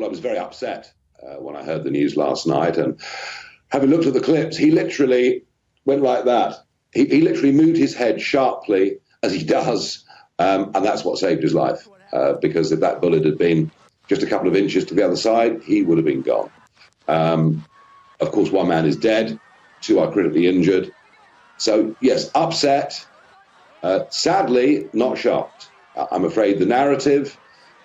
I was very upset when I heard the news last night. And having looked at the clips, he literally went like that. He literally moved his head sharply, as he does, and that's what saved his life. Because if that bullet had been just a couple of inches to the other side, he would have been gone. Of course, one man is dead, 2 are critically injured. So, yes, upset, sadly, not shocked. I'm afraid the narrative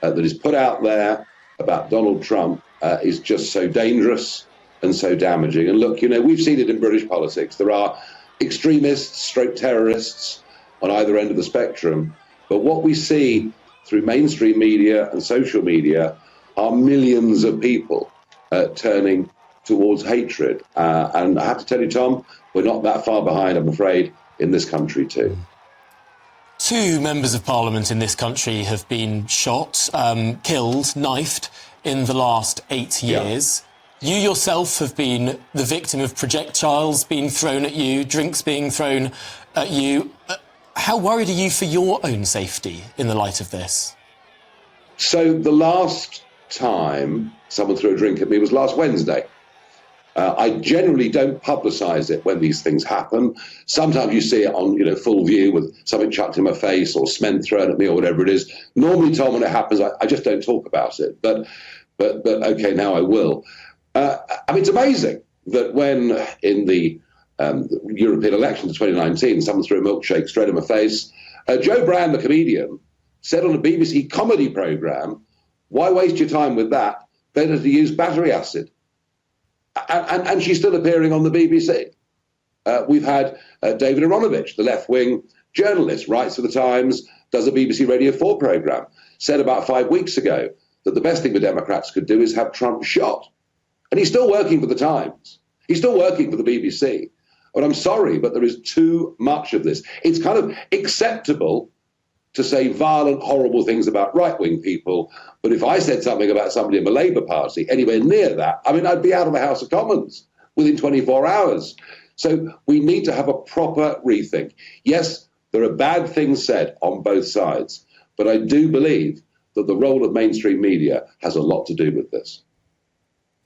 that is put out there about Donald Trump is just so dangerous and so damaging. And look, we've seen it in British politics. There are extremists, stroke terrorists on either end of the spectrum. But what we see through mainstream media and social media are millions of people turning towards hatred. And I have to tell you, Tom, we're not that far behind, I'm afraid, in this country too. 2 members of parliament in this country have been shot, killed, knifed in the last 8 years. Yeah. You yourself have been the victim of projectiles being thrown at you, drinks being thrown at you. How worried are you for your own safety in the light of this? So the last time someone threw a drink at me was last Wednesday. I generally don't publicise it when these things happen. Sometimes you see it on, full view with something chucked in my face or cement thrown at me or whatever it is. Normally, Tom, when it happens, I just don't talk about it. But okay, now I will. It's amazing that when in the European elections of 2019, someone threw a milkshake straight in my face. Joe Brand, the comedian, said on a BBC comedy programme, "Why waste your time with that? Better to use battery acid." And she's still appearing on the BBC. We've had David Aronovich, the left-wing journalist, writes for The Times, does a BBC Radio 4 programme, said about 5 weeks ago that the best thing the Democrats could do is have Trump shot. And he's still working for The Times. He's still working for the BBC. But I'm sorry, but there is too much of this. It's kind of acceptable to say violent, horrible things about right-wing people, but if I said something about somebody in the Labour Party, anywhere near that, I'd be out of the House of Commons within 24 hours. So we need to have a proper rethink. Yes, there are bad things said on both sides, but I do believe that the role of mainstream media has a lot to do with this.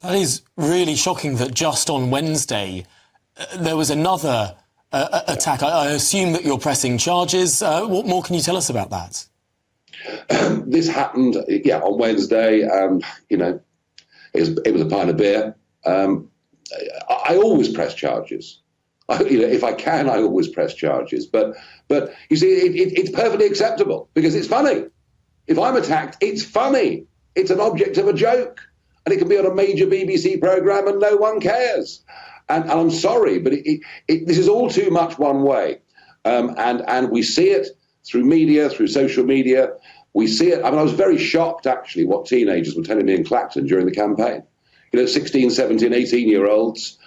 That is really shocking that just on Wednesday there was another attack. I assume that you're pressing charges. What more can you tell us about that? This happened, on Wednesday. It was a pint of beer. I always press charges. If I can, I always press charges. But you see, it's perfectly acceptable because it's funny. If I'm attacked, it's funny. It's an object of a joke. And it can be on a major BBC programme and no one cares. And I'm sorry, but this is all too much one way. And we see it through media, through social media. We see it. I was very shocked, actually, what teenagers were telling me in Clacton during the campaign. 16, 17, 18-year-olds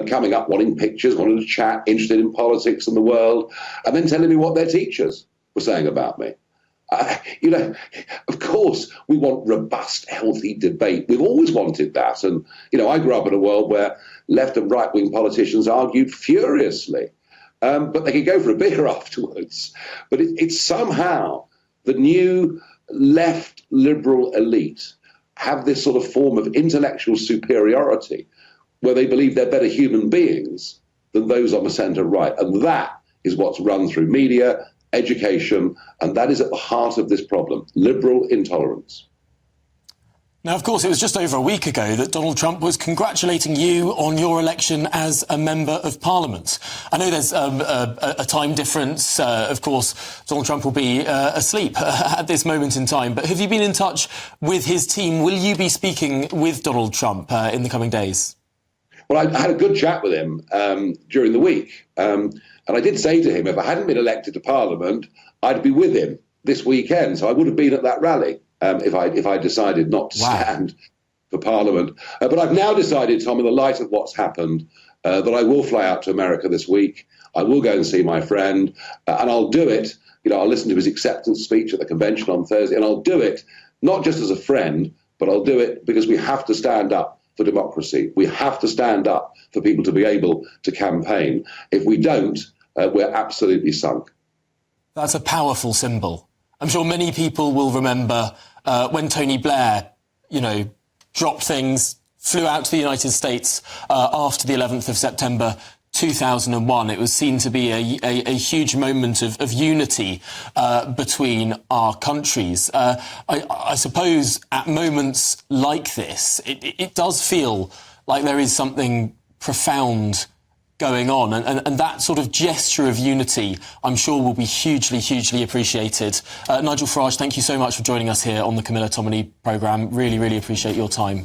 coming up, wanting pictures, wanting to chat, interested in politics and the world, and then telling me what their teachers were saying about me. Of course, we want robust, healthy debate. We've always wanted that. And, I grew up in a world where left and right-wing politicians argued furiously, but they could go for a beer afterwards. But it's somehow the new left liberal elite have this sort of form of intellectual superiority where they believe they're better human beings than those on the centre right. And that is what's run through media, education, and that is at the heart of this problem, liberal intolerance. Now, of course, it was just over a week ago that Donald Trump was congratulating you on your election as a Member of Parliament. I know there's a time difference. Of course, Donald Trump will be asleep at this moment in time. But have you been in touch with his team? Will you be speaking with Donald Trump in the coming days? Well, I had a good chat with him during the week. And I did say to him, if I hadn't been elected to Parliament, I'd be with him this weekend. So I would have been at that rally if I decided not to stand for Parliament. But I've now decided, Tom, in the light of what's happened, that I will fly out to America this week. I will go and see my friend, and I'll do it. I'll listen to his acceptance speech at the convention on Thursday, and I'll do it not just as a friend, but I'll do it because we have to stand up for democracy. We have to stand up for people to be able to campaign. If we don't, we're absolutely sunk. That's a powerful symbol. I'm sure many people will remember when Tony Blair, dropped things, flew out to the United States after the 11th of September 2001. It was seen to be a huge moment of unity between our countries. I suppose at moments like this, it does feel like there is something profound going on, and that sort of gesture of unity, I'm sure, will be hugely, hugely appreciated. Nigel Farage, thank you so much for joining us here on the Camilla Tominey programme. Really, really appreciate your time.